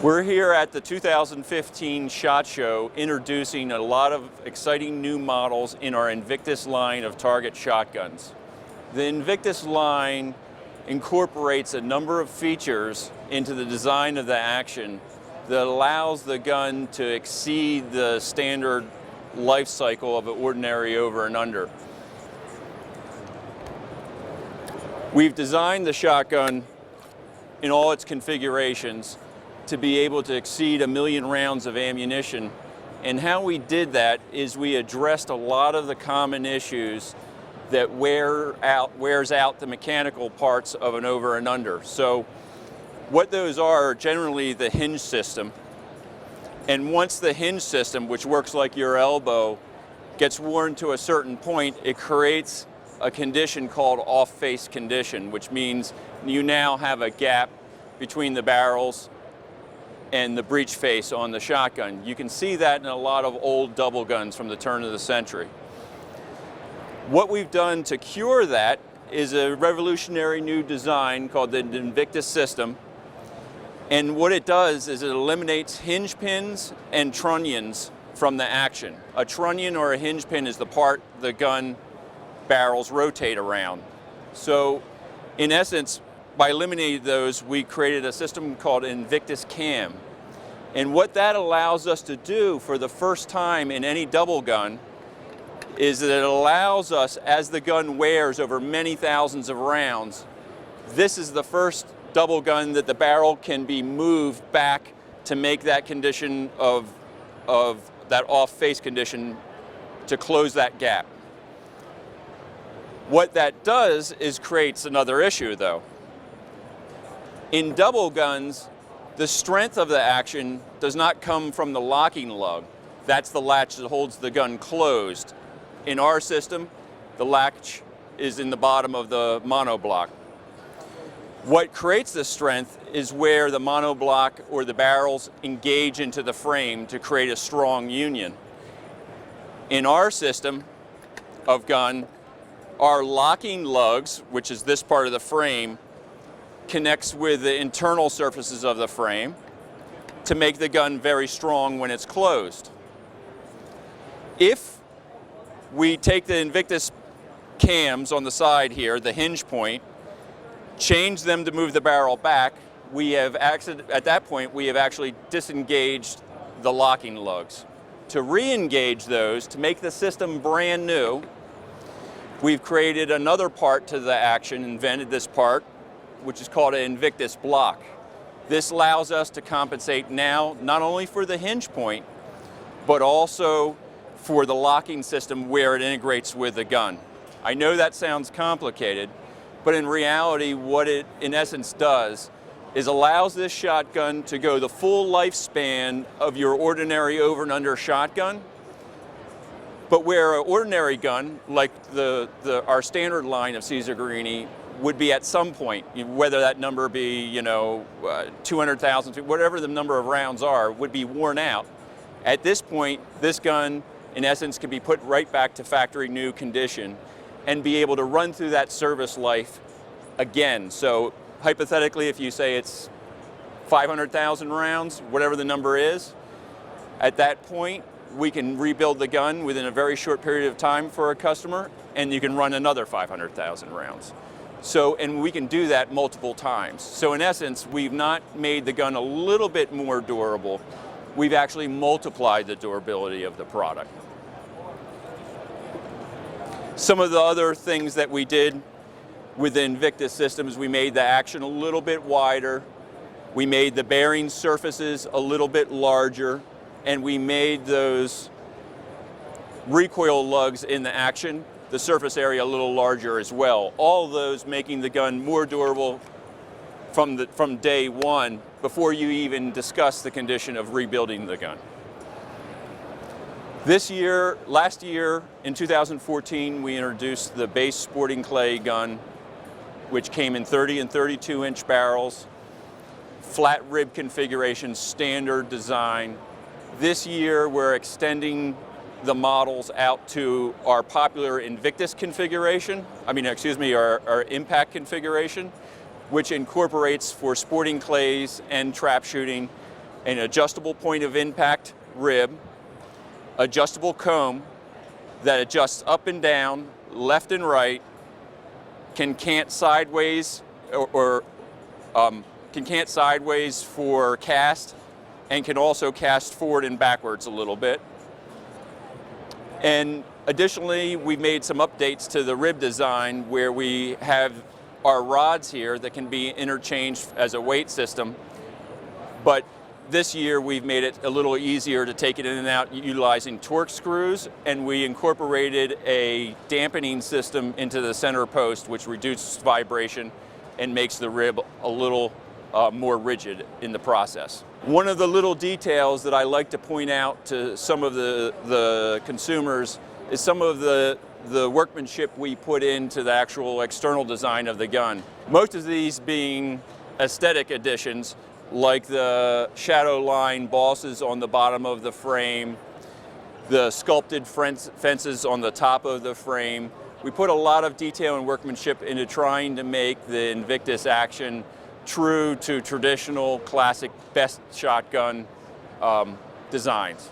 We're here at the 2015 SHOT Show introducing a lot of exciting new models in our Invictus line of target shotguns. The Invictus line incorporates a number of features into the design of the action that allows the gun to exceed the standard life cycle of an ordinary over and under. We've designed the shotgun in all its configurations to be able to exceed 1 million rounds of ammunition. And how we did that is we addressed a lot of the common issues that wears out the mechanical parts of an over and under. So what those are generally the hinge system. And once the hinge system, which works like your elbow, gets worn to a certain point, it creates a condition called off-face condition, which means you now have a gap between the barrels and the breech face on the shotgun. You can see that in a lot of old double guns from the turn of the century. What we've done to cure that is a revolutionary new design called the Invictus system. And what it does is it eliminates hinge pins and trunnions from the action. A trunnion or a hinge pin is the part the gun barrels rotate around. So in essence, by eliminating those, we created a system called Invictus Cam. And what that allows us to do for the first time in any double gun is that it allows us, as the gun wears over many thousands of rounds, this is the first double gun that the barrel can be moved back to make that condition of that off-face condition to close that gap. What that does is creates another issue though. In double guns, the strength of the action does not come from the locking lug. That's the latch that holds the gun closed. In our system, the latch is in the bottom of the monoblock. What creates the strength is where the monoblock or the barrels engage into the frame to create a strong union. In our system of gun, our locking lugs, which is this part of the frame, connects with the internal surfaces of the frame to make the gun very strong when it's closed. If we take the Invictus cams on the side here, the hinge point, change them to move the barrel back, at that point we have actually disengaged the locking lugs. To re-engage those, to make the system brand new, we've created another part to the action, invented this part, which is called an Invictus Block. This allows us to compensate now not only for the hinge point, but also for the locking system where it integrates with the gun. I know that sounds complicated, but in reality what it in essence does is allows this shotgun to go the full lifespan of your ordinary over and under shotgun, but where an ordinary gun, like our standard line of Caesar Guerini, would be at some point, whether that number be 200,000, whatever the number of rounds are, would be worn out. At this point, this gun, in essence, can be put right back to factory new condition and be able to run through that service life again. So hypothetically, if you say it's 500,000 rounds, whatever the number is, at that point, we can rebuild the gun within a very short period of time for a customer, and you can run another 500,000 rounds. So, and we can do that multiple times. So in essence, we've not made the gun a little bit more durable, we've actually multiplied the durability of the product. Some of the other things that we did with the Invictus systems, we made the action a little bit wider, we made the bearing surfaces a little bit larger, and we made those recoil lugs in the action, the surface area a little larger as well. All of those making the gun more durable from day one before you even discuss the condition of rebuilding the gun. Last year in 2014, we introduced the base sporting clay gun, which came in 30 and 32 inch barrels, flat rib configuration, standard design. This year we're extending the models out to our popular Invictus configuration, our impact configuration, which incorporates for sporting clays and trap shooting an adjustable point of impact rib, adjustable comb that adjusts up and down, left and right, can cant sideways or can cant sideways for cast, and can also cast forward and backwards a little bit. And additionally, we made some updates to the rib design where we have our rods here that can be interchanged as a weight system, but this year we've made it a little easier to take it in and out utilizing torque screws, and we incorporated a dampening system into the center post which reduces vibration and makes the rib a little more rigid in the process. One of the little details that I like to point out to some of the consumers is some of the workmanship we put into the actual external design of the gun. Most of these being aesthetic additions, like the shadow line bosses on the bottom of the frame, the sculpted fences on the top of the frame. We put a lot of detail and workmanship into trying to make the Invictus action true to traditional classic best shotgun designs.